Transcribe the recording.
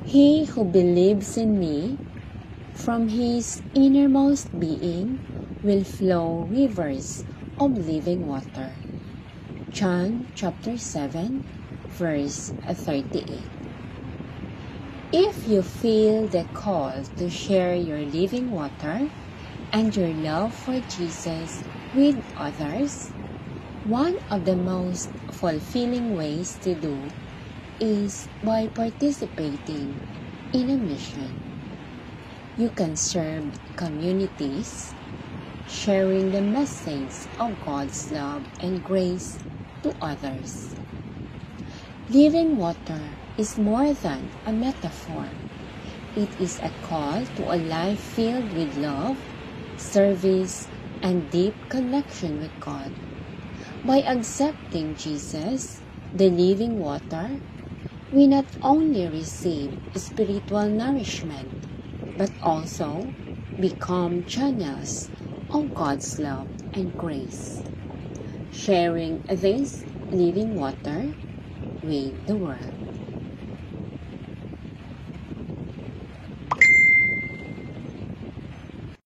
He who believes in me, from his innermost being will flow rivers of living water. John chapter 7, verse 38. If you feel the call to share your living water and your love for Jesus with others, one of the most fulfilling ways to do is by participating in a mission. You can serve communities, sharing the message of God's love and grace to others. Living water is more than a metaphor. It is a call to a life filled with love, service, and deep connection with God. By accepting Jesus, the living water, we not only receive spiritual nourishment, but also become channels of God's love and grace, sharing this living water with the world.